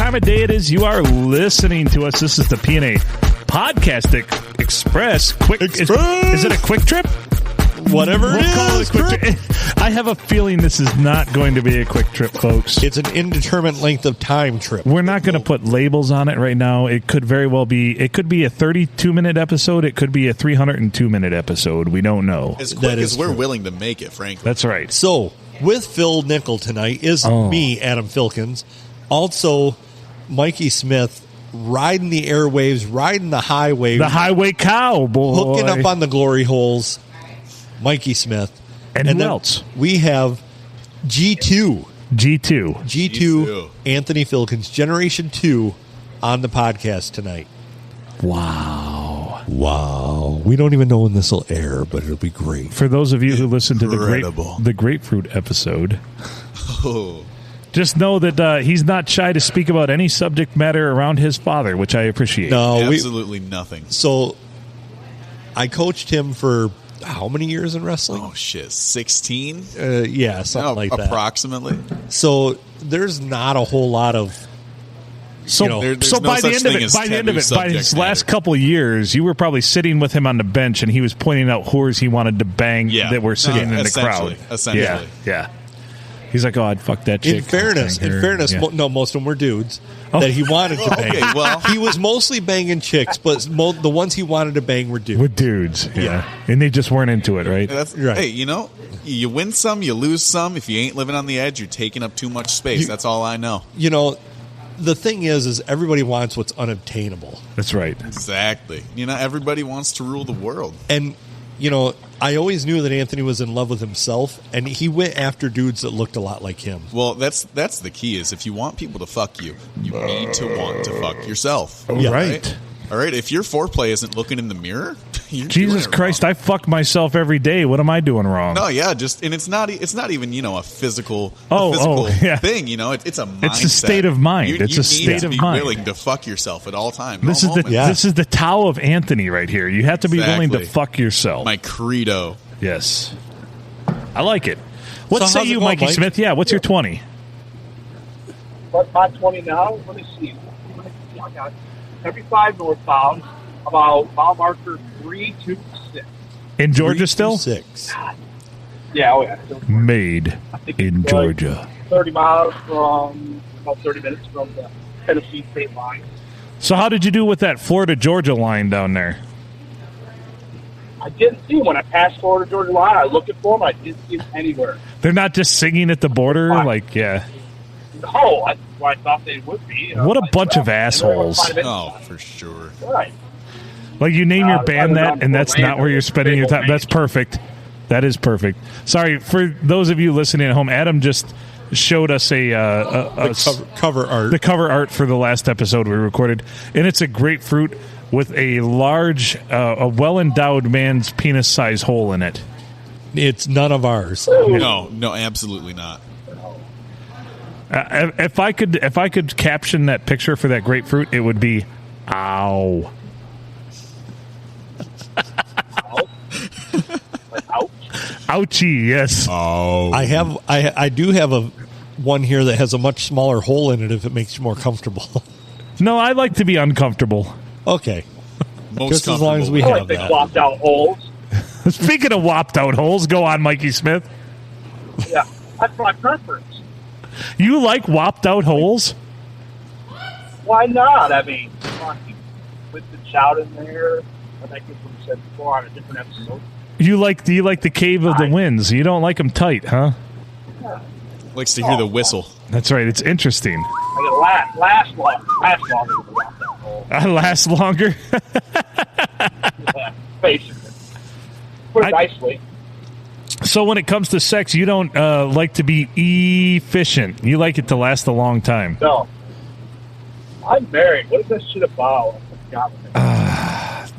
time of day it is you are listening to us. This is the PNA Podcast Express. Is it a quick trip? Whatever We'll call it a quick trip. I have a feeling this is not going to be a quick trip, folks. It's an indeterminate length of time trip. We're not going to put labels on it right now. It could very well be. It could be a 32-minute episode. It could be a 302-minute episode. We don't know. As quick as we're willing to make it, frankly. That's right. So, with Phil Nickel tonight is me, Adam Filkins. Also, Mikey Smith riding the airwaves, riding the highway. The highway cowboy. Hooking up on the glory holes, Mikey Smith. And who else? We have G2. G2, Anthony Filkins, Generation 2, on the podcast tonight. Wow. We don't even know when this will air, but it'll be great. For those of you who listened to the grapefruit episode, just know that he's not shy to speak about any subject matter around his father, which I appreciate. No, absolutely nothing. So, I coached him for how many years in wrestling? Oh, shit. 16? Yeah, something like that. Approximately. So, there's not a whole lot of... So by the end of it, by his last couple of years, you were probably sitting with him on the bench, and he was pointing out whores he wanted to bang that were sitting in the crowd. Essentially. Yeah. He's like, oh, I'd fuck that chick. In fairness, most of them were dudes that he wanted to bang. Okay, well, he was mostly banging chicks, but the ones he wanted to bang were dudes. With dudes, yeah. And they just weren't into it, right? That's right. Hey, you win some, you lose some. If you ain't living on the edge, you're taking up too much space. That's all I know. The thing is everybody wants what's unobtainable. That's right. Exactly. Everybody wants to rule the world. And, I always knew that Anthony was in love with himself, and he went after dudes that looked a lot like him. Well, that's the key is if you want people to fuck you, you need to want to fuck yourself. Yeah. Right. All right, if your foreplay isn't looking in the mirror, Jesus Christ, I fuck myself every day. What am I doing wrong? No, yeah, and it's not even a physical thing. It's a mindset. It's a state of mind. It's a state of mind. Willing to fuck yourself at all times. This is the Tao of Anthony right here. You have to be willing to fuck yourself. My credo. Yes, I like it. What say you, Mikey Smith? Yeah, what's your 20? What's my 20 now? Let me see. I got 75 northbound, about mile marker 326. In Georgia still? 6. Yeah, oh yeah. Maid in Georgia. 30 miles from, about 30 minutes from the Tennessee state line. So how did you do with that Florida-Georgia line down there? I didn't see him. When I passed Florida-Georgia line, I looked for him. I didn't see him anywhere. They're not just singing at the border? No, I thought they would be. What a bunch of assholes. Oh, for sure. Right. Like you name your band that, and that's not where you're spending your time. That's perfect. That is perfect. Sorry, for those of you listening at home, Adam just showed us cover art. The cover art for the last episode we recorded. And it's a grapefruit with a large, a well-endowed man's penis-sized hole in it. It's none of ours. No, absolutely not. If I could caption that picture for that grapefruit, it would be, ow. Ouchie, yes. Oh. I do have one here that has a much smaller hole in it if it makes you more comfortable. No, I like to be uncomfortable. Okay. Just as long as we have that. Flopped out holes. Speaking of whopped out holes, go on, Mikey Smith. Yeah, that's my preference. You like whopped out holes? Why not? I mean, with the shout in there, I think it's what we said before on a different episode. Do you like the cave of the winds? You don't like them tight, huh? Yeah. Likes to hear the whistle. That's right. It's interesting. I can last longer than the whopped out hole. I last longer? Yeah, basically. Put it nicely. So when it comes to sex, you don't like to be efficient. You like it to last a long time. No. I'm married. What is that shit about? I've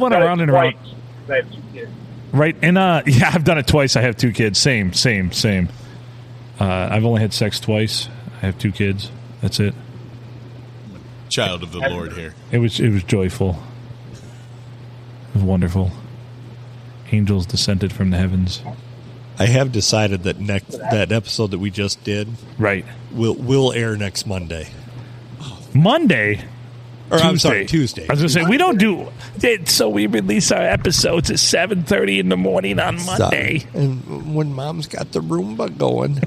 went around and around. I have 2 kids. Right, and yeah, I've done it twice. I have 2 kids. Same. I've only had sex twice. I have 2 kids. That's it. Child of the Lord here. It was joyful. It was wonderful. Angels descended from the heavens. I have decided that that episode that we just did, right, will air next Monday. Monday. Or Tuesday. I'm sorry, Tuesday. I was going to say, we don't do it, so we release our episodes at 7:30 in the morning on Monday. And when Mom's got the Roomba going.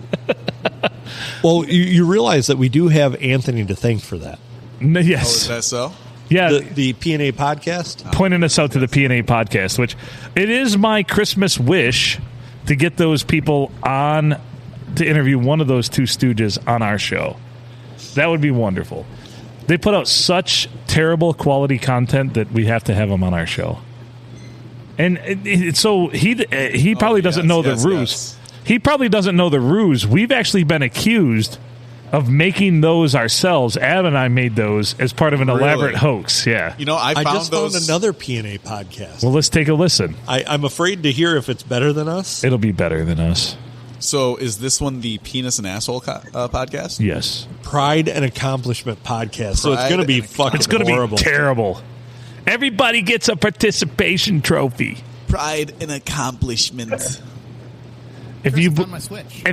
Well, you realize that we do have Anthony to thank for that. Yes. Oh, is that so? Yeah. The PNA podcast? Pointing us out to the PNA podcast, which it is my Christmas wish to get those people on to interview one of those two stooges on our show. That would be wonderful. They put out such terrible quality content that we have to have them on our show. And so he probably doesn't know the ruse. Yes. He probably doesn't know the ruse. We've actually been accused of making those ourselves. Ab and I made those as part of an elaborate hoax. Yeah. You know, I just found another PNA podcast. Well, let's take a listen. I'm afraid to hear if it's better than us. It'll be better than us. So is this one the Penis and Asshole podcast? Yes. Pride and Accomplishment podcast. So it's going to be fucking It's going to be terrible. Everybody gets a participation trophy. Pride and accomplishment. If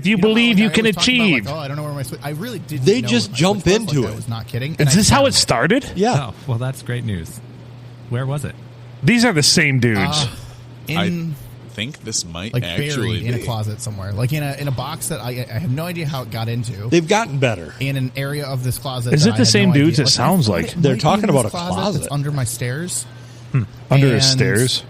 you believe you can achieve. About, I don't know where my Switch. I really did. They just jump into it. I was not kidding. Is this how it started? Yeah. Oh, well, that's great news. Where was it? These are the same dudes. I think this might actually be in a closet somewhere, like in a box that I have no idea how it got into. They've gotten better in an area of this closet. Is it the same dudes? It sounds like they're talking about a closet that's under my stairs. Under his stairs.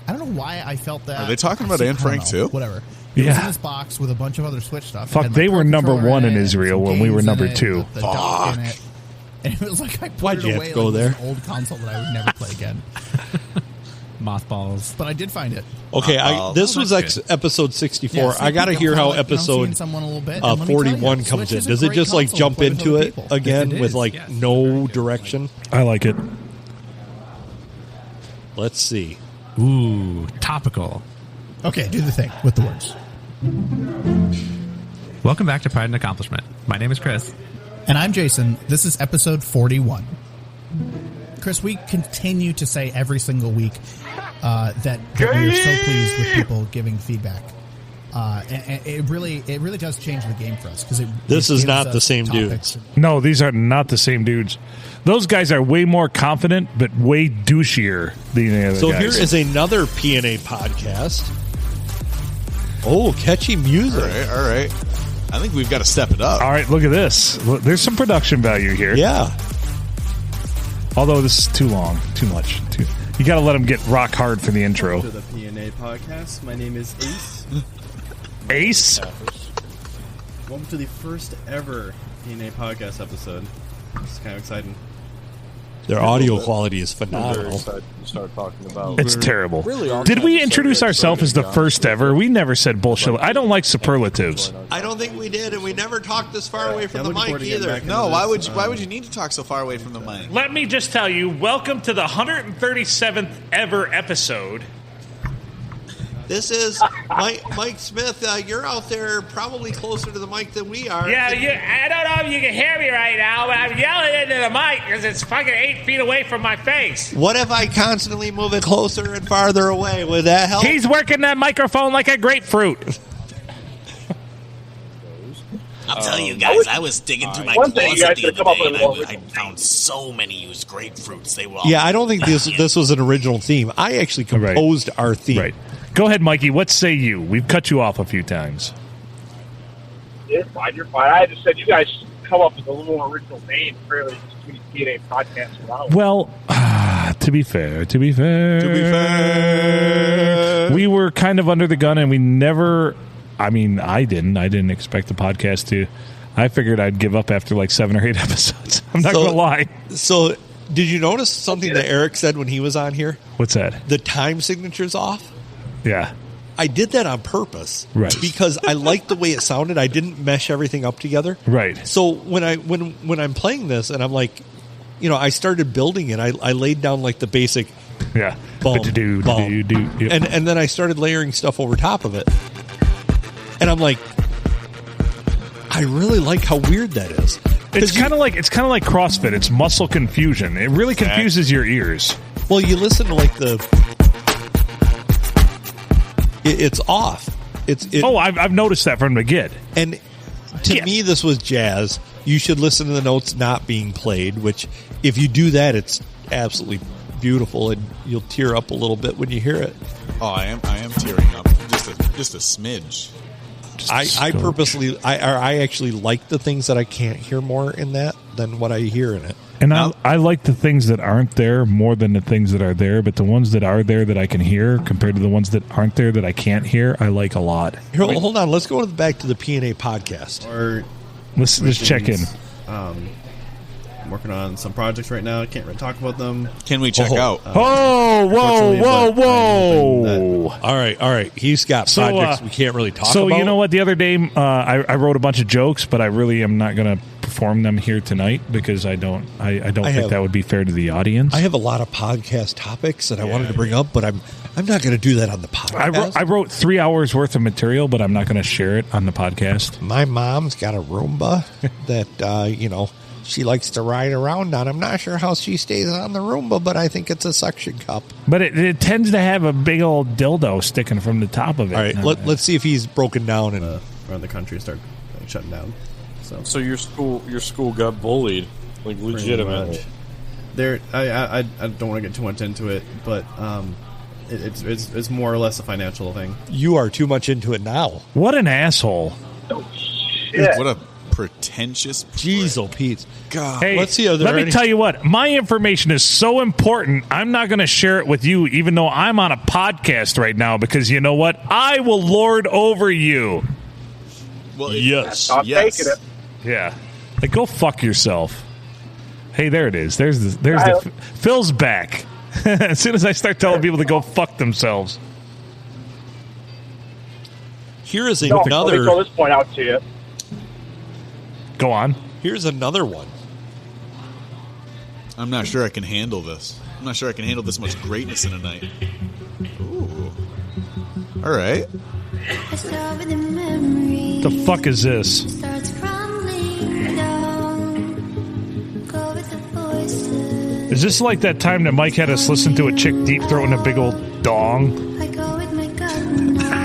I don't know why I felt that. Are they talking about Anne Frank too? Whatever. It was in this box with a bunch of other Switch stuff. Fuck, they were number one in Israel when we were number two. Fuck. And it was like I put it away like an old console that I would never play again. Mothballs. But I did find it. Okay, this was episode 64. Yeah, I got to hear how episode 41 comes in. Does it just like jump into it again with like no direction? I like it. Let's see. Ooh, topical. Okay, do the thing with the words. Welcome back to Pride and Accomplishment. My name is Chris. And I'm Jason. This is episode 41. Chris, we continue to say every single week that we are so pleased with people giving feedback. And it really does change the game for us. This is not the same dudes. No, these are not the same dudes. Those guys are way more confident, but way douchier than the other guys. So here is another PNA podcast. Oh, catchy music. All right. I think we've got to step it up. All right, look at this. Look, there's some production value here. Yeah. Although this is too long, too much. You got to let them get rock hard for the intro. Welcome to the PNA podcast. My name is Ace. Ace? Welcome to the first ever PNA podcast episode. This is kind of exciting. Their audio quality is phenomenal. Start talking about it's terrible. Did we introduce ourselves as the first ever? We never said bullshit. I don't like superlatives. I don't think we did, and we never talked this far away from the mic either. No, why would you need to talk so far away from the mic? Let me just tell you, welcome to the 137th ever episode. This is Mike Smith. You're out there probably closer to the mic than we are. Yeah, I don't know if you can hear me right now, but I'm yelling into the mic because it's fucking 8 feet away from my face. What if I constantly move it closer and farther away? Would that help? He's working that microphone like a grapefruit. I'll tell you guys, I was digging through my closet the other day, and I found so many used grapefruits. They were all I don't think this was an original theme. I actually composed our theme. Right. Go ahead, Mikey. What say you? We've cut you off a few times. You're fine. I just said you guys come up with a little original name, fairly between PNA podcast. Well, to be fair, we were kind of under the gun, and we never. I mean, I didn't expect the podcast to. I figured I'd give up after like 7 or 8 episodes. I'm not going to lie. So, did you notice something that Eric said when he was on here? What's that? The time signature's off. Yeah. I did that on purpose. Right. Because I liked the way it sounded. I didn't mesh everything up together. Right. So when I'm playing this and I'm like, I started building it. I laid down like the basic bum. And then I started layering stuff over top of it. And I'm like, I really like how weird that is. It's kind of like CrossFit. It's muscle confusion. It really confuses your ears. Well, you listen to like it's off. I've noticed that from the get. And to me, this was jazz. you should listen to the notes not being played, which if you do that, it's absolutely beautiful, and you'll tear up a little bit when you hear it. Oh, I am tearing up. Just a smidge. I purposely, I actually like the things that I can't hear more in that than what I hear in it. And I like the things that aren't there more than the things that are there, but the ones that are there that I can hear compared to the ones that aren't there that I can't hear, I like a lot. Here, hold on. Let's go back to the PNA podcast. Or let's check in. I'm working on some projects right now. I can't really talk about them. Can we check out? Whoa! All right. He's got projects we can't really talk about. So you know what? The other day, I wrote a bunch of jokes, but I really am not going to perform them here tonight because I don't think that would be fair to the audience. I have a lot of podcast topics that I wanted to bring up, but I'm not going to do that on the podcast. I wrote 3 hours worth of material, but I'm not going to share it on the podcast. My mom's got a Roomba that she likes to ride around on. I'm not sure how she stays on the Roomba, but I think it's a suction cup. But it tends to have a big old dildo sticking from the top of it. All right, let's see if he's broken down and around the country start shutting down. So your school got bullied, like legitimately. I don't want to get too much into it, but it's more or less a financial thing. You are too much into it now. What an asshole! Oh shit! What a pretentious prick. Jeez, oh Pete. God. Hey, let me tell you what. My information is so important. I'm not going to share it with you, even though I'm on a podcast right now. Because you know what? I will lord over you. Well, yes. I'm taking it. Yeah. Like, go fuck yourself. Hey, there it is. There's the Phil's back. As soon as I start telling people to go fuck themselves. Here is Let another. me throw this point out to you. Go on. Here's another one. I'm not sure I can handle this. I'm not sure I can handle this much greatness in a night. Ooh. All right. The fuck is this? Is this like that time that Mike had us listen to a chick deep throating a big old dong?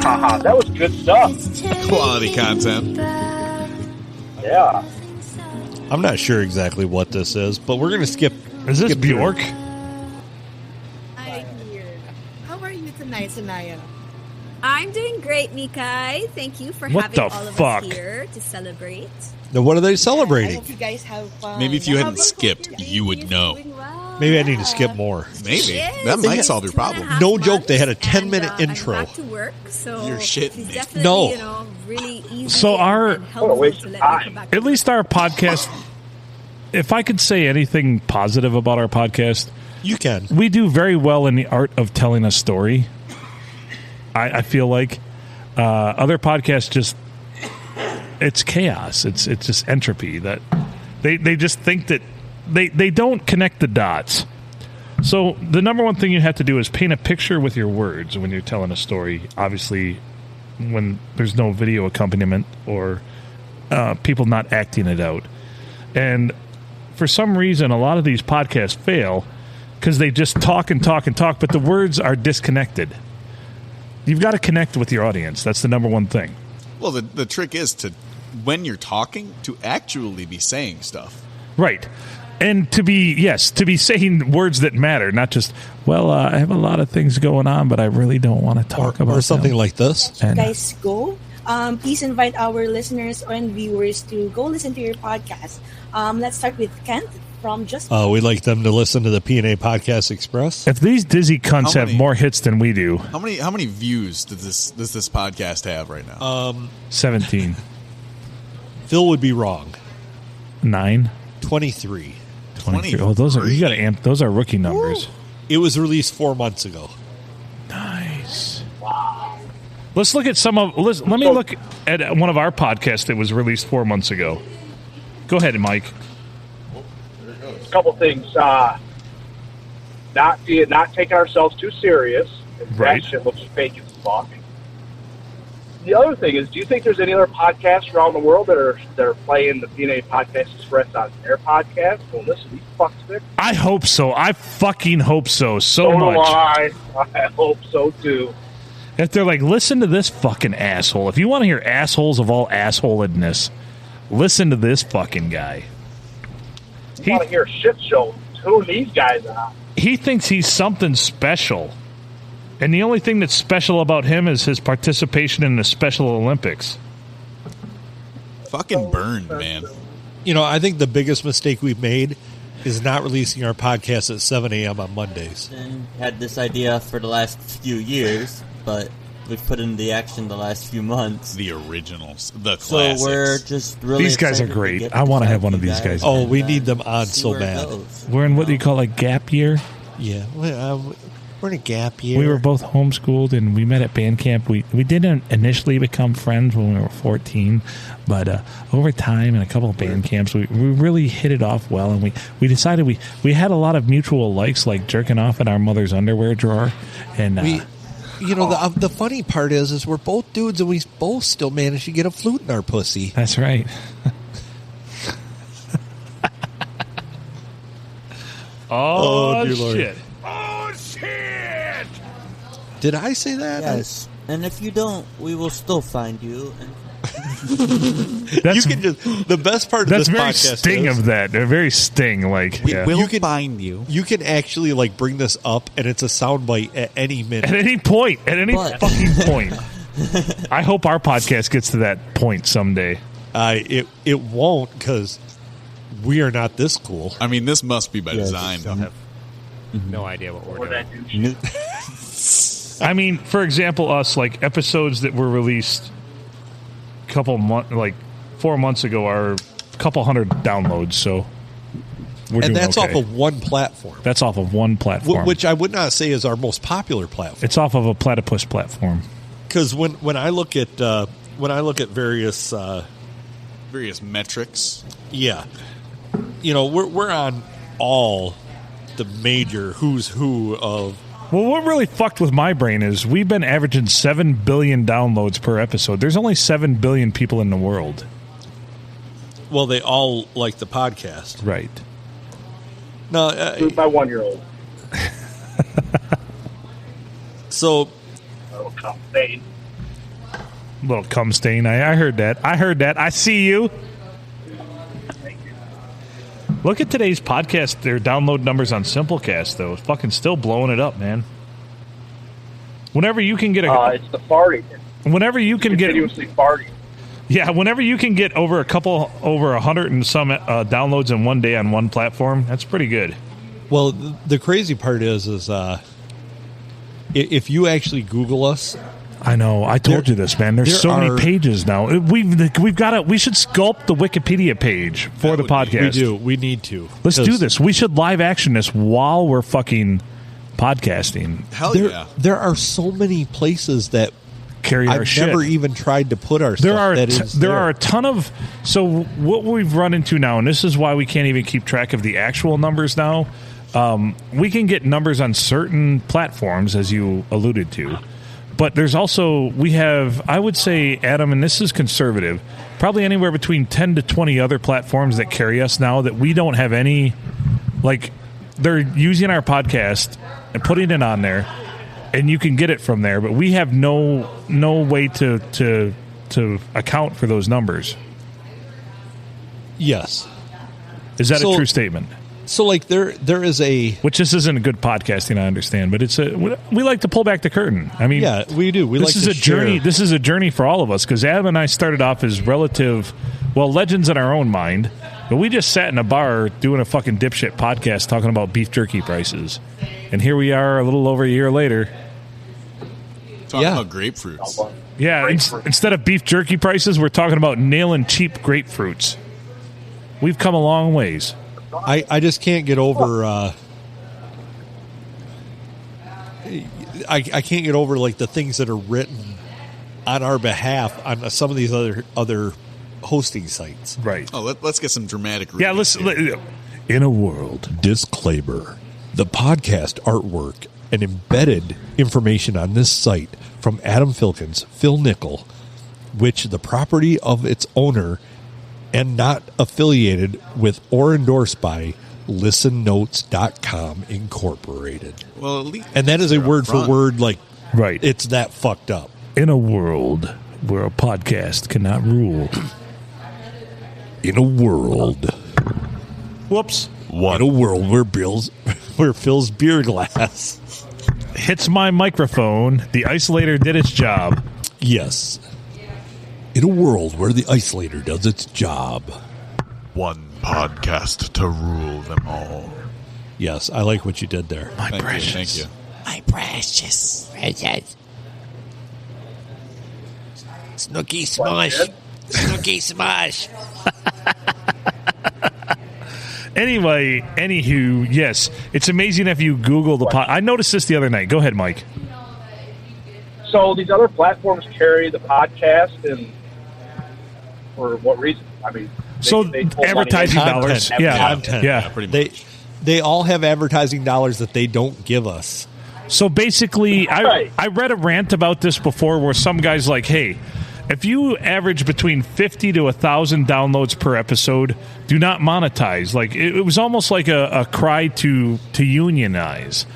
That was good stuff. Quality content. Yeah. I'm not sure exactly what this is, but we're going to skip. Is this Bjork? Hi, dear. How are you tonight, Sanaya? I'm doing great, Mikai. Thank you for What having the all of fuck? us here to celebrate. Now, what are they I celebrating? hope you guys have fun. Maybe if you hadn't skipped, you would know. Maybe I need to skip more. Maybe. Yes, That might it's solve your 2.5 problem. No joke, months, they had a 10-minute and, intro. I'm back to work, so You're shitting it's me. definitely, No. really easy. So our- and helpful waste to of let me time. come back to At least our podcast, if I could say anything positive about our podcast, You can. we do very well in the art of telling a story. I feel like other podcasts just, it's chaos. It's just entropy. That they just think that they don't connect the dots. So the number one thing you have to do is paint a picture with your words when you're telling a story. Obviously, when there's no video accompaniment or people not acting it out. And for some reason, a lot of these podcasts fail because they just talk and talk and talk, but the words are disconnected. You've got to connect with your audience. That's the number one thing. Well, the trick is to, when you're talking, to actually be saying stuff. Right. And to be saying words that matter, not just, I have a lot of things going on, but I really don't want to talk about or something them. like this. And- Guys, go. Please invite our listeners and viewers to go listen to your podcast. Let's start with Kent from Just. We'd like them to listen to the PNA Podcast Express. If these dizzy cunts have more hits than we do. How many views does this podcast have right now? 17. Phil would be wrong. 9. 23. 23. Oh, those are, you got to amp. Those are rookie numbers. It was released 4 months ago. Nice. Wow. Let's look at some of. Let me look at one of our podcasts that was released 4 months ago. Go ahead, Mike. A couple things. Not taking ourselves too serious. Right. That shit looks fake as fuck. The other thing is, do you think there's any other podcasts around the world that are playing the PNA Podcast Express on their podcast? Well, listen, these fucks there. I hope so. I fucking hope so. So do much. I hope so too. If they're like, listen to this fucking asshole. If you want to hear assholes of all assholedness, Listen to this fucking guy. I want to hear a shit show. Who these guys are? He thinks he's something special. And the only thing that's special about him is his participation in the Special Olympics. Fucking burned, man. You know, I think the biggest mistake we've made is not releasing our podcast at 7 a.m. on Mondays. Had this idea for the last few years, but we've put in the action the last few months. The originals, the classics. So we're just really These guys are great. I want to have one of these guys. Oh, we need them on so bad. We're in what do you call a gap year? Yeah, we're in a gap year. We were both homeschooled, and we met at band camp. We didn't initially become friends when we were 14, but over time and a couple of band camps, we really hit it off well, and we decided we had a lot of mutual likes, like jerking off in our mother's underwear drawer. And you know, the funny part is we're both dudes, and we both still managed to get a flute in our pussy. That's right. Oh, dear Lord. shit. Oh, shit! Did I say that? Yes. And if you don't, we will still find you. You can just, the best part of that's this very podcast sting is, of that. They're very sting. Like we will find you. You can actually like bring this up, and it's a soundbite at any minute, at any point, at any fucking point. I hope our podcast gets to that point someday. It won't, because we are not this cool. I mean, this must be by design. No idea what we're doing. I mean, for example, us, like episodes that were released like 4 months ago are a couple hundred downloads, so we're doing that's okay. off of one platform. That's off of one platform, Which I would not say is our most popular platform. It's off of a platypus platform. Because when I look at various metrics, yeah, you know, we're on all the major who's who of. Well, what really fucked with my brain is we've been averaging 7 billion downloads per episode. There's only 7 billion people in the world. Well, they all like the podcast. Right. No, my 1-year-old. So, little cum stain. Little cum stain. I heard that. I see you. Look at today's podcast. Their download numbers on Simplecast, though. Fucking still blowing it up, man. Whenever you can get it's the farting. Whenever you can get continuously farting. Yeah, whenever you can get over 100 and some downloads in one day on one platform, that's pretty good. Well, the crazy part is if you actually Google us. I know. I told you this, man. There's so many pages now. We should sculpt the Wikipedia page for the podcast. We do. We need to. Let's do this. We should live action this while we're fucking podcasting. Hell yeah. There are so many places that carry our shit. I've never even tried to put our stuff. There are a ton of. So what we've run into now, and this is why we can't even keep track of the actual numbers now. We can get numbers on certain platforms, as you alluded to. But there's also, we have, I would say, Adam, and this is conservative, probably anywhere between 10 to 20 other platforms that carry us now that we don't have any, like, they're using our podcast and putting it on there, and you can get it from there, but we have no way to account for those numbers. Yes. Is that a true statement? So, like, there is a... Which this isn't a good podcasting, I understand, but we like to pull back the curtain. I mean... Yeah, we do. This is a journey. This is a journey for all of us, because Adam and I started off as relative, legends in our own mind, but we just sat in a bar doing a fucking dipshit podcast talking about beef jerky prices. And here we are a little over a year later. Talking about grapefruits. Yeah, instead of beef jerky prices, we're talking about nailing cheap grapefruits. We've come a long ways. I just can't get over I can't get over like the things that are written on our behalf on some of these other hosting sites. Right. Oh, let's get some dramatic. Yeah, in a world. Disclaimer: the podcast artwork and embedded information on this site from Adam Filkins, Phil Nickel, which the property of its owner and not affiliated with or endorsed by ListenNotes.com Incorporated. Well, at least and that is a word for word, like, right. It's that fucked up. In a world where a podcast cannot rule. In a world. Whoops. What? In a world where Phil's beer glass hits my microphone, the isolator did its job. Yes. In a world where the isolator does its job. One podcast to rule them all. Yes, I like what you did there. My precious. Thank you. My precious. Snooky smush. Snooky smush. Anyway, anywho, yes, it's amazing if you Google the pod. I noticed this the other night. Go ahead, Mike. So these other platforms carry the podcast, and for what reason? I mean, they advertising dollars, content. Pretty much. They all have advertising dollars that they don't give us. So basically, I read a rant about this before, where some guy's like, "Hey, if you average between 50 to 1,000 downloads per episode, do not monetize." Like it was almost like a cry to unionize.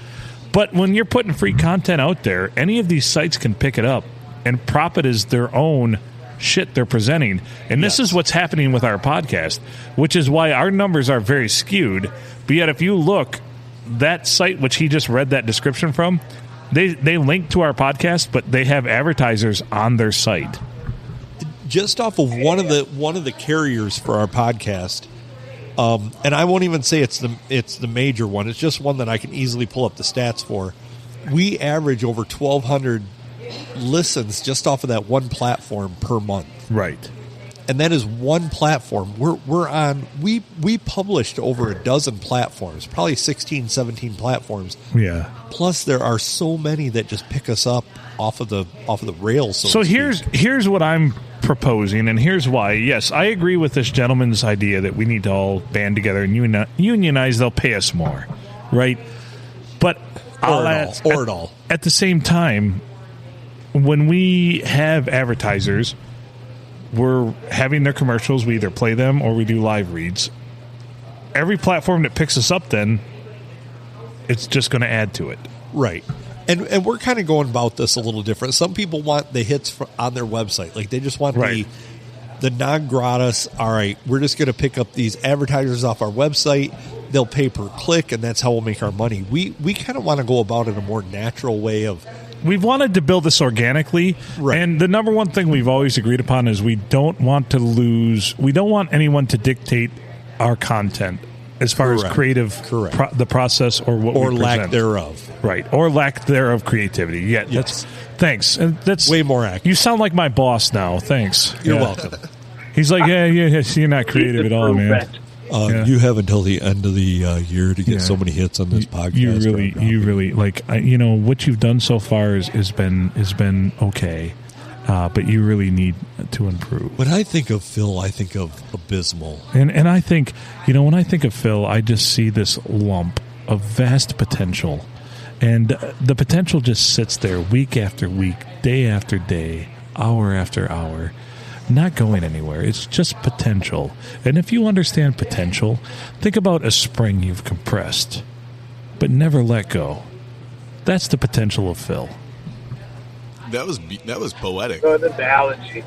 But when you're putting free content out there, any of these sites can pick it up and prop it as their own shit they're presenting. And this is what's happening with our podcast, which is why our numbers are very skewed. But yet, if you look, that site which he just read that description from, they link to our podcast, but they have advertisers on their site. Just off of one of the carriers for our podcast, and I won't even say it's the major one. It's just one that I can easily pull up the stats for. We average over 1,200 listens just off of that one platform per month. Right. And that is one platform. We're on. We published over a dozen platforms, probably 16, 17 platforms. Yeah. Plus, there are so many that just pick us up off of the rails. So here's what I'm proposing, and here's why. Yes, I agree with this gentleman's idea that we need to all band together and unionize. They'll pay us more, right? But at the same time, when we have advertisers, we're having their commercials. We either play them or we do live reads. Every platform that picks us up, then it's just going to add to it, right? And we're kind of going about this a little different. Some people want the hits on their website, like they just want the non gratis. All right, we're just going to pick up these advertisers off our website. They'll pay per click, and that's how we'll make our money. We kind of want to go about it a more natural way of. We've wanted to build this organically, and the number one thing we've always agreed upon is we don't want to lose. We don't want anyone to dictate our content as far as creative, the process, or what or we lack present. thereof, right? Or lack thereof creativity. Yeah, yes. Thanks. And that's way more accurate. You sound like my boss now. Thanks. You're welcome. He's like, yeah. You're not creative at all, man. You have until the end of the year to get so many hits on this podcast. You really like. What you've done so far has been okay, but you really need to improve. When I think of Phil, I think of abysmal. And I think when I think of Phil, I just see this lump of vast potential, and the potential just sits there week after week, day after day, hour after hour. Not going anywhere. It's just potential. And if you understand potential, think about a spring you've compressed, but never let go. That's the potential of Phil. That was poetic. Good analogy.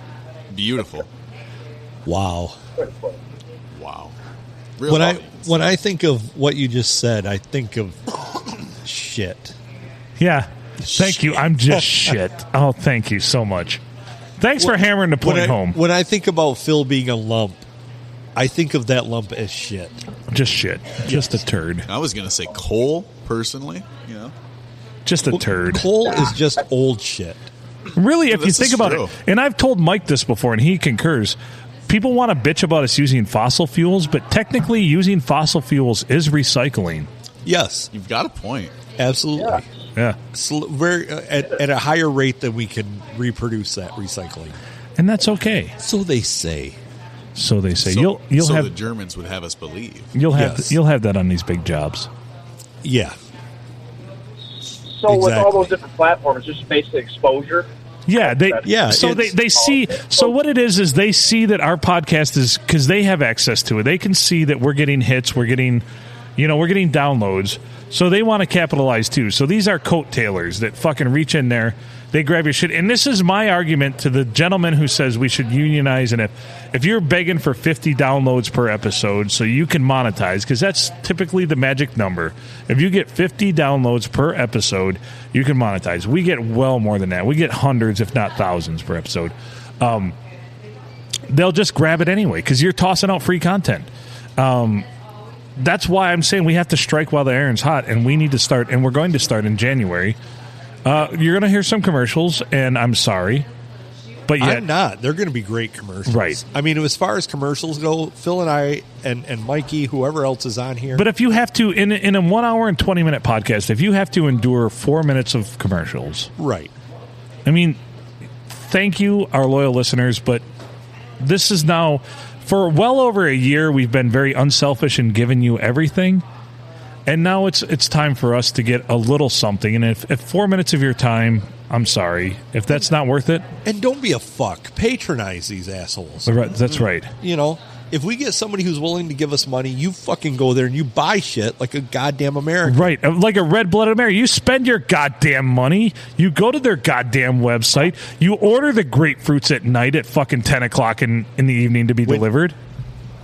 Beautiful. Wow. Wow. When I think of what you just said, I think of shit. Yeah. Thank you. I'm just shit. Oh, thank you so much. Thanks for hammering the point home. When I think about Phil being a lump, I think of that lump as shit. Just shit. Just a turd. I was going to say coal, personally. Just a turd. Coal is just old shit. Really, if you think about it, and I've told Mike this before, and he concurs, people want to bitch about us using fossil fuels, but technically using fossil fuels is recycling. Yes. You've got a point. Absolutely. Yeah. At a higher rate than we can reproduce that recycling. And that's okay. So they say. So they say. So You'll have the Germans would have us believe. You'll have that on these big jobs. Yeah. So with all those different platforms, just basically exposure. Yeah, So they see. So what it is they see that our podcast is, because they have access to it. They can see that we're getting hits. We're getting downloads. So they want to capitalize too. So these are coat tailors that fucking reach in there, They grab your shit. And this is my argument to the gentleman who says we should unionize. And if you're begging for 50 downloads per episode so you can monetize, because that's typically the magic number. If you get 50 downloads per episode, you can monetize. We get well more than that. We get hundreds, if not thousands per episode. They'll just grab it anyway because you're tossing out free content. That's why I'm saying we have to strike while the iron's hot, and we need to start, and we're going to start in January. You're going to hear some commercials, and I'm sorry, but yet I'm not. They're going to be great commercials, right? I mean, as far as commercials go, Phil and I and Mikey, whoever else is on here. But if you have to, in a 1 hour and 20-minute podcast, if you have to endure 4 minutes of commercials, right? I mean, thank you, our loyal listeners, but this is now, for well over a year, we've been very unselfish in giving you everything. And now it's time for us to get a little something. And if 4 minutes of your time, I'm sorry. If that's not worth it. And don't be a fuck. Patronize these assholes. That's right. You know, if we get somebody who's willing to give us money, you fucking go there and you buy shit like a goddamn American. Right. Like a red-blooded American. You spend your goddamn money. You go to their goddamn website. You order the grapefruits at night at fucking 10 o'clock in the evening to be delivered.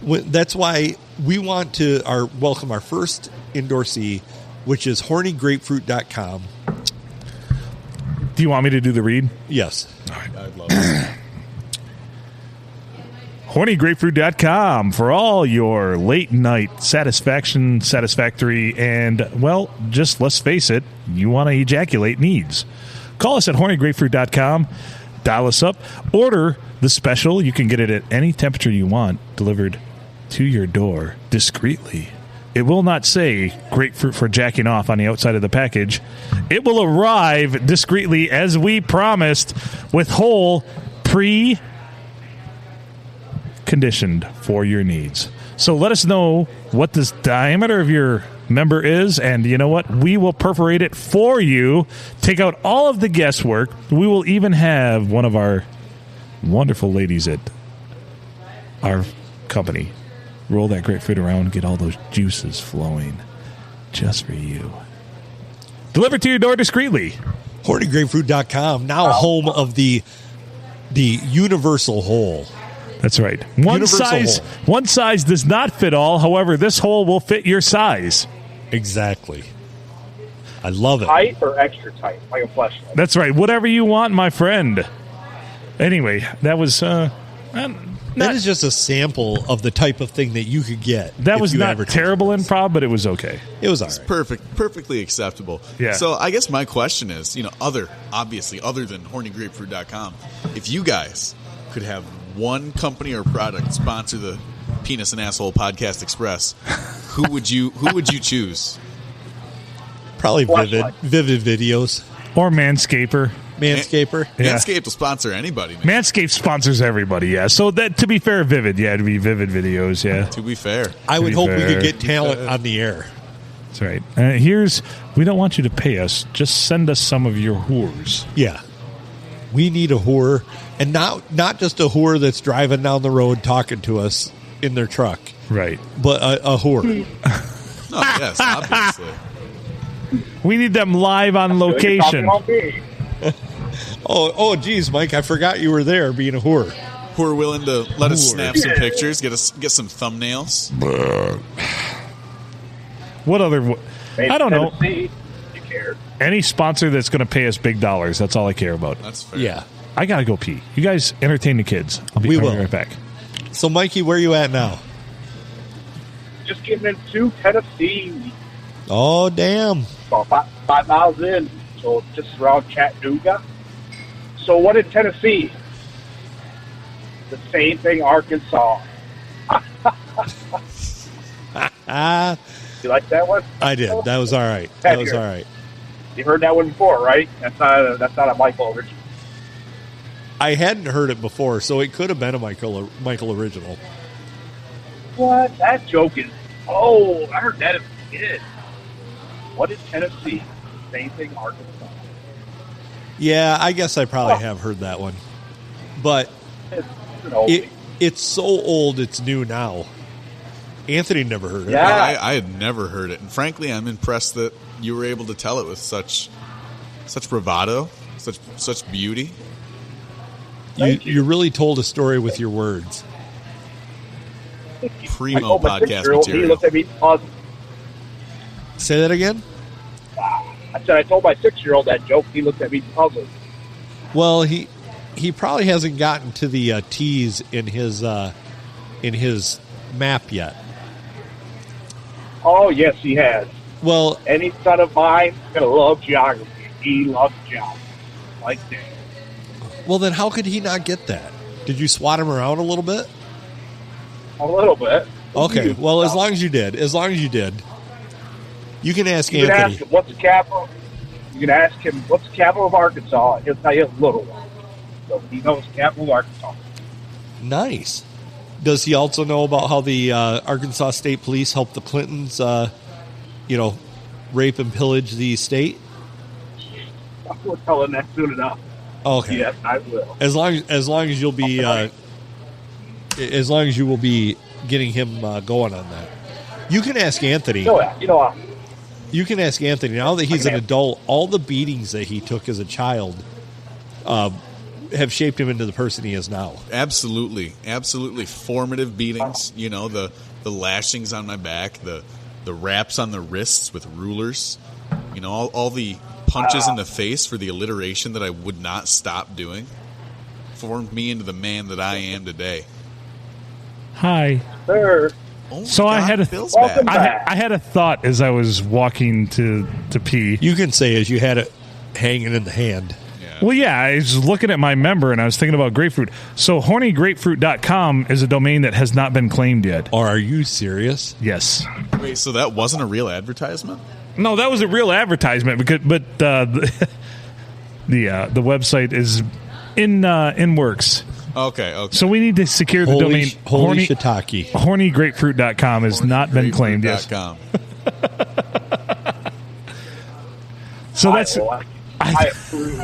That's why we want to welcome our first endorsee, which is hornygrapefruit.com. Do you want me to do the read? Yes. All right. I'd love it. hornygrapefruit.com for all your late night satisfactory, and, well, just let's face it, you want to ejaculate needs. Call us at hornygrapefruit.com. Dial us up. Order the special. You can get it at any temperature you want, delivered to your door discreetly. It will not say grapefruit for jacking off on the outside of the package. It will arrive discreetly, as we promised, with whole pre-conditioned for your needs. So let us know what this diameter of your member is, and you know what? We will perforate it for you. Take out all of the guesswork. We will even have one of our wonderful ladies at our company roll that grapefruit around, get all those juices flowing just for you. Delivered to your door discreetly. hornygrapefruit.com, now home of the universal hole. That's right. One size does not fit all. However, this hole will fit your size. Exactly. I love it. Tight or extra tight, like a fleshlight. That's right. Whatever you want, my friend. Anyway, that was that is just a sample of the type of thing that you could get. That was not terrible improv, but it was okay. It was all right. Perfectly acceptable. Yeah. So I guess my question is, other than hornygrapefruit.com, if you guys could have one company or product sponsor the Penis and Asshole Podcast Express, who would you choose? Probably Vivid Videos. Or Manscaper. Manscaper? Yeah. Manscaped will sponsor anybody, man. Manscaped sponsors everybody, yeah. So that, to be fair, Vivid, yeah, it'd be Vivid Videos, yeah. To be fair. I would hope we could get talent on the air. That's right. We don't want you to pay us. Just send us some of your whores. Yeah. We need a whore. And not just a whore that's driving down the road talking to us in their truck. Right. But a whore. Oh, yes, obviously. We need them live on location. Oh, geez, Mike, I forgot you were there being a whore. Who are willing to let us snap some pictures, get some thumbnails. What other... I don't know. You care. Any sponsor that's going to pay us big dollars, that's all I care about. That's fair. Yeah. I got to go pee. You guys entertain the kids. I'll be right back. So, Mikey, where are you at now? Just getting into Tennessee. Oh, damn. About 5 miles in, so just around Chattanooga. So what in Tennessee? The same thing Arkansas. You like that one? I did. That was all right. You heard that one before, right? That's not a Michael original. I hadn't heard it before, so it could have been a Michael original. What? That joke is... Oh, I heard that as a kid. What is Tennessee? Same thing, Arkansas. Yeah, I guess I probably have heard that one. But it's so old, it's new now. Anthony never heard it. Yeah. I had never heard it. And frankly, I'm impressed that you were able to tell it with such bravado, such beauty. You really told a story with your words. Primo podcast material. He looked at me puzzled. Say that again? I said I told my 6-year-old that joke. He looked at me puzzled. Well, he probably hasn't gotten to the T's in his map yet. Oh, yes, he has. Well, any son of mine is going to love geography. He loves geography. Like that. Well, then how could he not get that? Did you swat him around a little bit? A little bit. Okay. Well, as long as you did. You can ask Anthony. You can ask him, what's the capital? You can ask him, what's the capital of Arkansas? He'll tell you a little one. So he knows the capital of Arkansas. Nice. Does he also know about how the Arkansas State Police helped the Clintons, rape and pillage the state? We'll tell him that soon enough. Okay. Yes, I will. As long as you'll be, as long as you will be getting him going on that. You can ask Anthony. You can ask Anthony now that he's an adult. All the beatings that he took as a child have shaped him into the person he is now. Absolutely formative beatings. The lashings on my back, the wraps on the wrists with rulers. All the punches in the face for the alliteration that I would not stop doing formed me into the man that I am today. Hi. Sir. Oh so God, I had a I had a thought as I was walking to pee. You can say as you had it hanging in the hand. Well, yeah, I was looking at my member and I was thinking about grapefruit. So hornygrapefruit.com is a domain that has not been claimed yet. Are you serious? Yes. Wait, so that wasn't a real advertisement? No, that was a real advertisement, but the website is in works. Okay. So we need to secure the domain. Holy shiitake. Hornygrapefruit.com has not been claimed yet. So that's... I approve.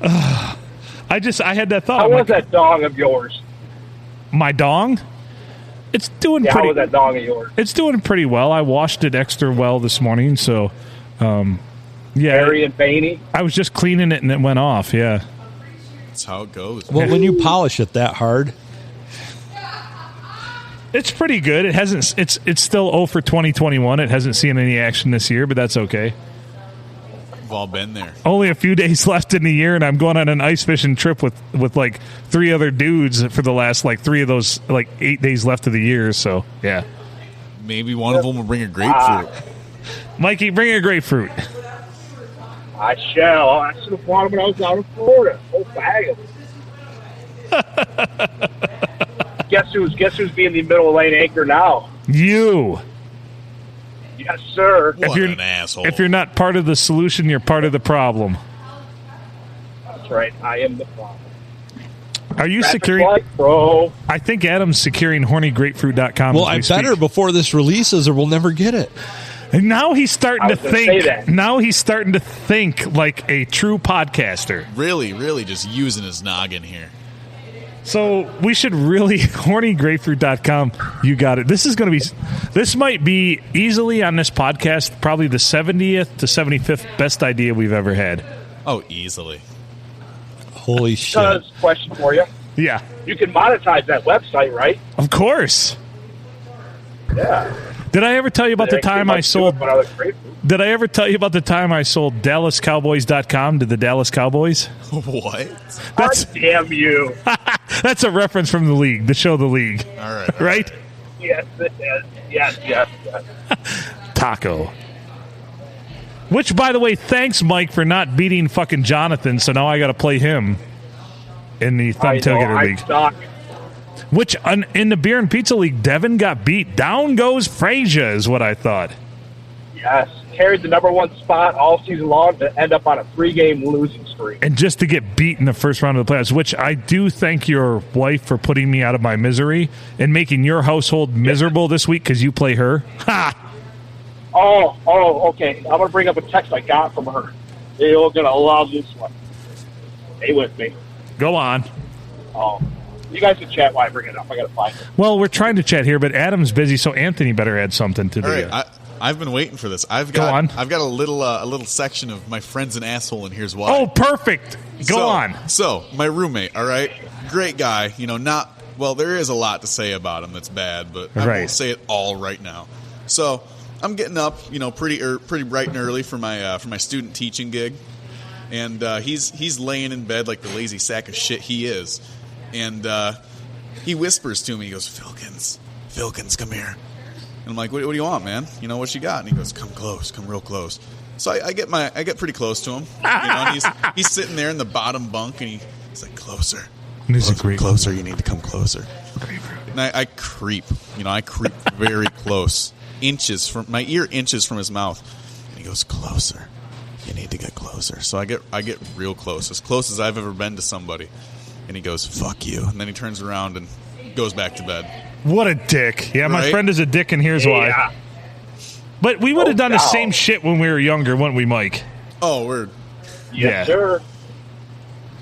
I had that thought. How was that dong of yours? My dong? It's doing pretty. How was that dong of yours? It's doing pretty well. I washed it extra well this morning, so yeah. Hairy and veiny. I was just cleaning it and it went off. Yeah. That's how it goes. Well, when you polish it that hard, it's pretty good. It hasn't. It's still 0 for 2021. It hasn't seen any action this year, but that's okay. We've all been there. Only a few days left in the year, and I'm going on an ice fishing trip with like 3 other dudes for the last 3 of those 8 days left of the year. So yeah, maybe one of them will bring a grapefruit. Mikey, bring a grapefruit. I shall. I should have bought them when I was out in Florida. Whole bag of them. Guess who's being the middle lane anchor now? You. Yes, sir. What an asshole. If you're not part of the solution, you're part of the problem. That's right. I am the problem. Are you securing? Bro. I think Adam's securing hornygrapefruit.com. Well, I better before this releases, or we'll never get it. And now he's starting to think. Now he's starting to think like a true podcaster. Really, just using his noggin here. So we should really hornygrapefruit.com. You got it. This might be easily on this podcast probably the 70th to 75th best idea we've ever had. Oh, easily. Holy shit. Question for you. Yeah. You can monetize that website, right? Of course. Yeah. Did I ever tell you about the time I sold? Did I ever tell you about the time I sold DallasCowboys.com to the Dallas Cowboys? What? That's damn you. That's a reference from the league, the show The League. All right. Right? Yes, it is. Yes. Taco. Which, by the way, thanks, Mike, for not beating fucking Jonathan, so now I got to play him in the Thumb Tailgater League. Suck. Which, in the Beer and Pizza League, Devin got beat. Down goes Frazier, is what I thought. Yes. Carried the number 1 spot all season long to end up on a 3-game losing streak. And just to get beat in the first round of the playoffs, which I do thank your wife for putting me out of my misery and making your household miserable this week because you play her. Ha! Oh, okay. I'm going to bring up a text I got from her. You're going to love this one. Stay with me. Go on. Oh. You guys can chat while I bring it up. I got to find it. Well, we're trying to chat here, but Adam's busy, so Anthony better add something to All the... right, I've been waiting for this. I've got a little section of my friend's an asshole, and here's why. Oh, perfect. Go on. So, my roommate, all right, great guy. There is a lot to say about him that's bad, but I won't say it all right now. So, I'm getting up, pretty bright and early for my student teaching gig, and he's laying in bed like the lazy sack of shit he is, and he whispers to me. He goes, "Filkins, come here." And I'm like, what do you want, man? What you got? And he goes, come real close. So I get pretty close to him. And he's sitting there in the bottom bunk, and he's like, closer. And he's closer. You need to come closer. And I creep. I creep very close, inches from his mouth. And he goes, closer. You need to get closer. So I get real close as I've ever been to somebody. And he goes, fuck you. And then he turns around and goes back to bed. What a dick. Yeah, my friend is a dick, and here's why. But we would have done the same shit when we were younger, wouldn't we, Mike? Oh, word. Yes, sir.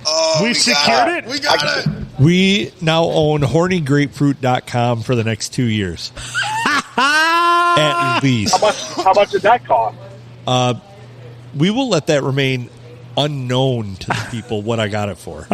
Oh, we secured it? We got it. We now own hornygrapefruit.com for the next 2 years. At least. How much did that cost? We will let that remain unknown to the people what I got it for.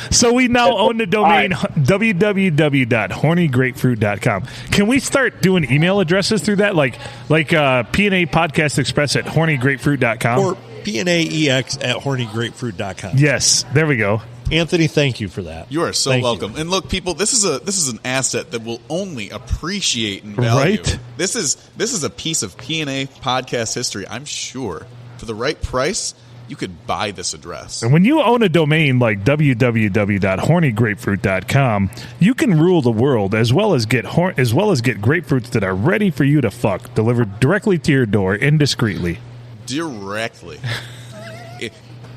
So we now own the domain www.hornygrapefruit.com. Can we start doing email addresses through that? Like PNA Podcast Express at hornygrapefruit.com? Or PNAEX at hornygrapefruit.com. Yes, there we go. Anthony, thank you for that. You are so welcome. And look, people, this is an asset that will only appreciate and value. Right? This is a piece of PNA podcast history, I'm sure. For the right price, you could buy this address. And when you own a domain like www.hornygrapefruit.com, you can rule the world as well as get grapefruits that are ready for you to fuck, delivered directly to your door indiscreetly. Directly.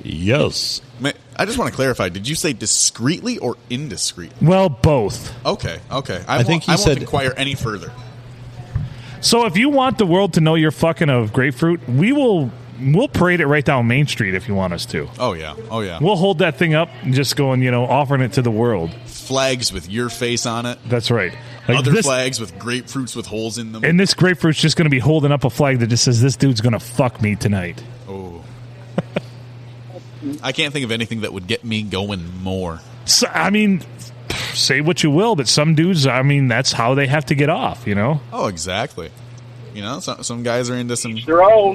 Yes. I just want to clarify. Did you say discreetly or indiscreetly? Well, both. Okay. I won't inquire any further. So if you want the world to know you're fucking of grapefruit, we'll parade it right down Main Street if you want us to. Oh, yeah. We'll hold that thing up and just go and, offering it to the world. Flags with your face on it. That's right. Other flags with grapefruits with holes in them. And this grapefruit's just going to be holding up a flag that just says, this dude's going to fuck me tonight. Oh. I can't think of anything that would get me going more. So, say what you will, but some dudes, that's how they have to get off, Oh, exactly. Some guys are into some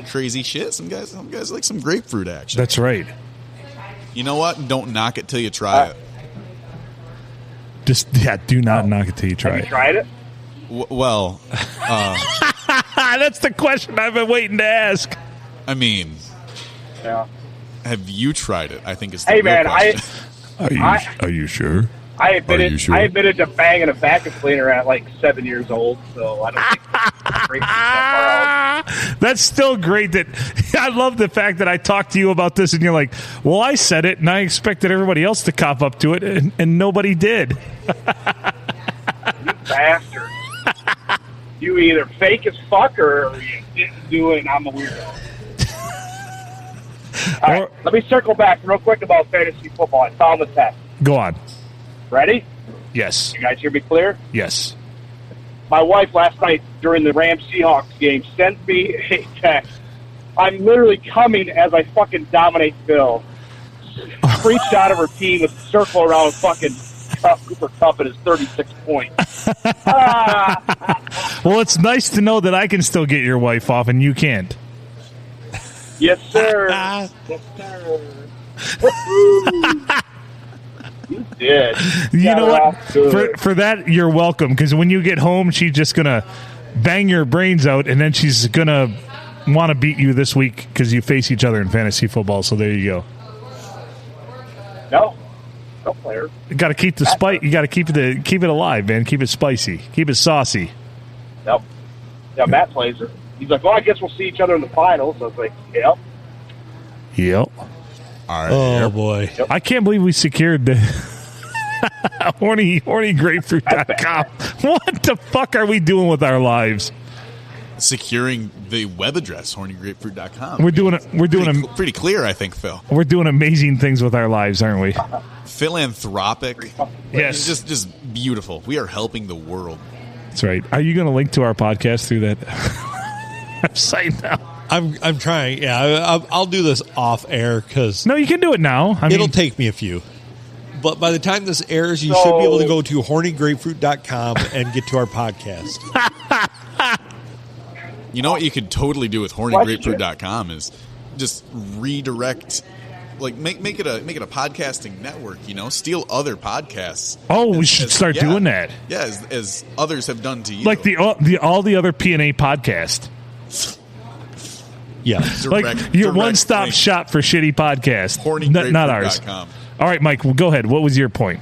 crazy shit. Some guys like some grapefruit action. That's right. You know what? Don't knock it till you try it. Do not knock it till you try it. Have you tried it? Well, that's the question I've been waiting to ask. Yeah. Have you tried it? I think it's the real question. Are you sure? I admitted to banging a vacuum cleaner at like 7 years old, so I don't think it's great that far out. That's still great. I love the fact that I talked to you about this, and you're like, "Well, I said it, and I expected everybody else to cop up to it, and nobody did." You bastard! You either fake as fuck or you didn't do it, and I'm a weirdo. All right, let me circle back real quick about fantasy football. I found the text. Go on. Ready? Yes. You guys hear me clear? Yes. My wife last night during the Rams-Seahawks game sent me a text. I'm literally coming as I fucking dominate Bill. Preached out of her team with a circle around fucking Cooper Kupp and his 36 points. Well, it's nice to know that I can still get your wife off and you can't. Yes, sir. Yes, sir. You did. You know what? For that, you're welcome. Because when you get home, she's just gonna bang your brains out, and then she's gonna want to beat you this week because you face each other in fantasy football. So there you go. No player. You got to keep the spice. You got to keep it alive, man. Keep it spicy. Keep it saucy. Nope. Yeah, Matt plays her. He's like, well, I guess we'll see each other in the finals. I was like, yep. Yep. All right. Oh, boy. Yep. I can't believe we secured the hornygrapefruit.com. What the fuck are we doing with our lives? Securing the web address, hornygrapefruit.com. We're doing pretty clear, I think, Phil. We're doing amazing things with our lives, aren't we? Philanthropic. Yes. Just beautiful. We are helping the world. That's right. Are you going to link to our podcast through that website now? I'm trying. Yeah, I'll do this off air because no, you can do it now. It'll take me a few. But by the time this airs, you should be able to go to hornygrapefruit.com and get to our podcast. You know what you could totally do with hornygrapefruit.com is just redirect, like make it a podcasting network. Steal other podcasts. Oh, we should start doing that. Yeah, as others have done to you, like all the other PNA podcast. Yeah, like your one-stop shop for shitty podcasts. Not ours. All right, Mike, well, go ahead. What was your point?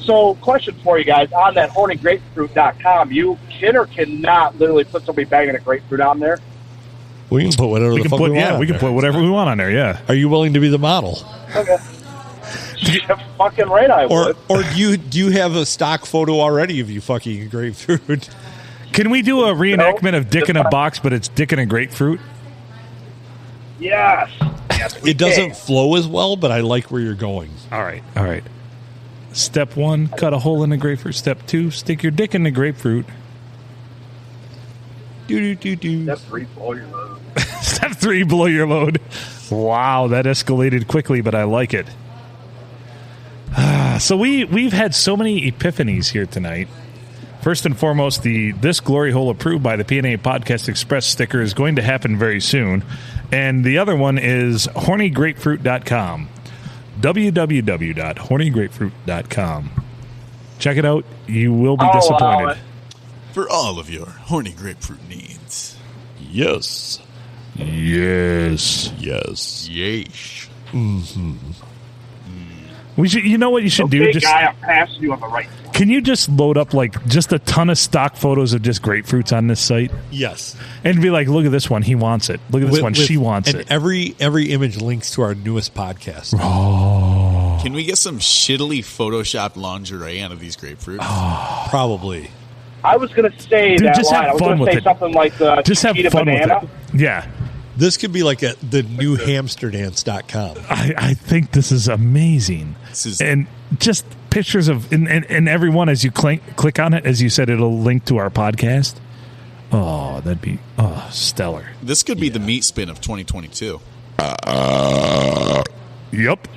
So, question for you guys. On that hornygrapefruit.com, you can or cannot literally put somebody bagging a grapefruit on there? We can put whatever we want. Yeah, we can put whatever we want on there, yeah. Are you willing to be the model? Okay. Fucking right I would. Or do you have a stock photo already of you fucking a grapefruit? Can we do a reenactment of Dick in a Box, but it's Dick in a grapefruit? Yes. It doesn't flow as well, but I like where you're going. All right. Step 1, cut a hole in the grapefruit. Step 2, stick your dick in the grapefruit. Step 3, blow your load. Step 3, blow your load. Wow, that escalated quickly, but I like it. So we've had so many epiphanies here tonight. First and foremost, this glory hole approved by the PNA Podcast Express sticker is going to happen very soon. And the other one is hornygrapefruit.com. www.hornygrapefruit.com. Check it out. You will be disappointed. For all of your horny grapefruit needs. Yes. Mm-hmm. We should. You know what you should do? Just guy, I'm passing you on the right. Can you just load up like just a ton of stock photos of just grapefruits on this site? Yes. And be like, look at this one, he wants it. Look at this one, she wants it. And every image links to our newest podcast. Oh. Can we get some shittily photoshopped lingerie out of these grapefruits? Oh. Probably. I was going to say Dude, that just line. have I was fun going to with say it. something like the just have fun banana. with it. Yeah. This could be like the new hamsterdance.com. I think this is amazing. And just pictures of, and every one, as you click on it, as you said, it'll link to our podcast. Oh, that'd be stellar. This could be the meat spin of 2022. Yep.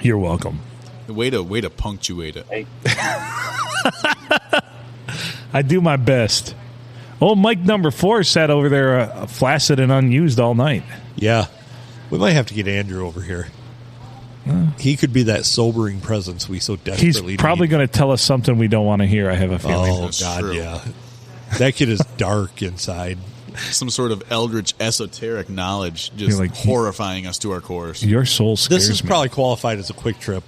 You're welcome. Way to punctuate it. Hey. I do my best. Oh, Mike number 4 sat over there flaccid and unused all night. Yeah. We might have to get Andrew over here. He could be that sobering presence we so desperately need. He's probably going to tell us something we don't want to hear, I have a feeling. Oh, God, yeah. That kid is dark inside. Some sort of eldritch esoteric knowledge just like, horrifying us to our cores. Your soul scares me. This is probably qualified as a quick trip,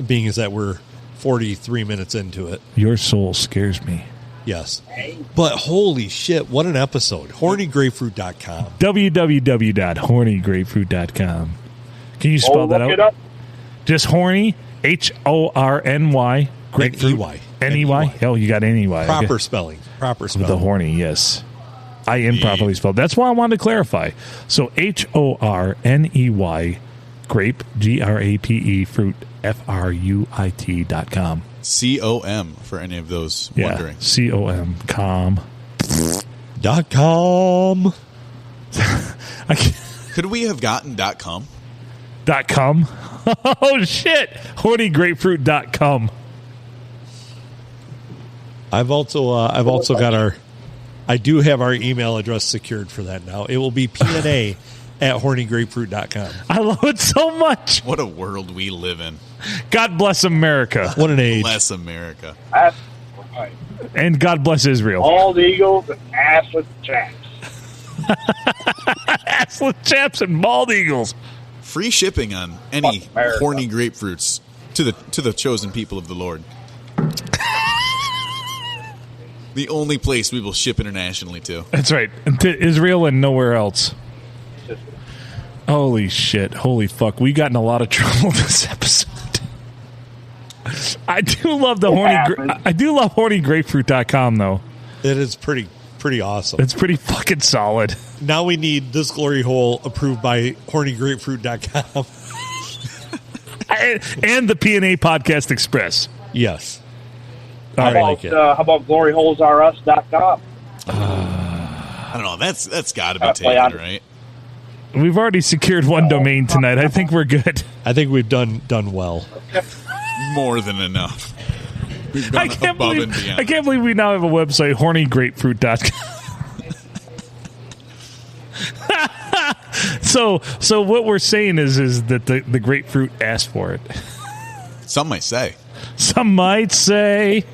being as that we're 43 minutes into it. Your soul scares me. Yes. But holy shit, what an episode. Hornygrapefruit.com. www.hornygrapefruit.com. Can you spell that out? It up. Just horny, Horny, grapefruit. N-E-Y. N-E-Y? Oh, you got N-E-Y. Proper spelling. With the horny, yes. I am properly spelled. That's why I wanted to clarify. So Horney, grape, Grape, fruit, fruit.com. COM for any of those wondering. COM. .com. Could we have gotten .com? .com? Oh, shit. Hornygrapefruit.com. I've also got I do have our email address secured for that now. It will be PNA at hornygrapefruit.com. I love it so much. What a world we live in. God bless America. What an age. Bless America. That's right. And God bless Israel. Bald eagles and assless chaps. Assless chaps and bald eagles. Free shipping on any horny grapefruits to the chosen people of the Lord. The only place we will ship internationally to. That's right. To Israel and nowhere else. Holy shit. Holy fuck. We got in a lot of trouble this episode. I do love hornygrapefruit.com though. It is pretty awesome. It's pretty fucking solid. Now we need this glory hole approved by hornygrapefruit.com. And the PNA Podcast Express. Yes. I like it. How about gloryholesrs.com? I don't know. That's got to be taken, right? We've already secured one domain tonight. I think we're good. I think we've done well. More than enough. We've I gone can't above believe and beyond. I can't believe we now have a website, hornygrapefruit.com. So what we're saying is that the grapefruit asked for it. Some might say. Some might say.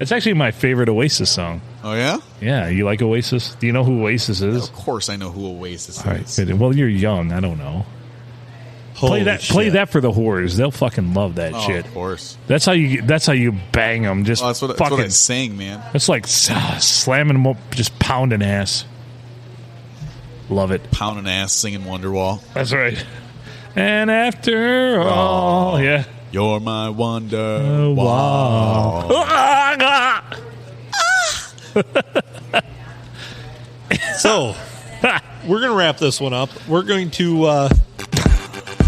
It's actually my favorite Oasis song. Oh, yeah? Yeah, you like Oasis? Do you know who Oasis is? Of course I know who Oasis All is. right, well, you're young. I don't know. Play that for the whores. They'll fucking love that shit. Of course. That's how you bang them. Just that's what I'm saying, man. It's like slamming them up, just pounding ass. Love it. Pounding ass, singing Wonderwall. That's right. And after all, yeah. You're my wonder wall. So, we're going to wrap this one up. We're going to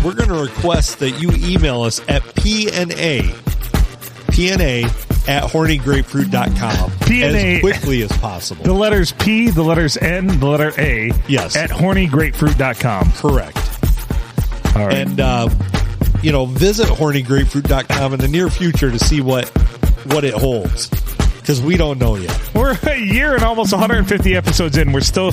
request that you email us at PNA at hornygrapefruit.com PNA, as quickly as possible. The letters P, the letters N, the letter A. Yes. At hornygrapefruit.com. Correct. All right. And, visit hornygrapefruit.com in the near future to see what it holds. Because we don't know yet. We're a year and almost 150 episodes in. We're still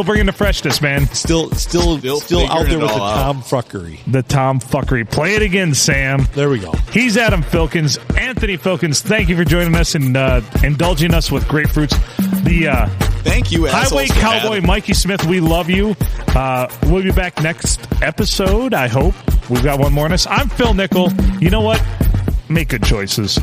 bringing the freshness, man. Still out there with the tomfuckery. The tomfuckery. Play it again, Sam. There we go. He's Adam Filkins. Anthony Filkins, thank you for joining us and indulging us with grapefruits. Thank you, Highway Cowboy Mikey Smith, we love you. We'll be back next episode, I hope. We've got one more in us. I'm Phil Nickel. You know what? Make good choices.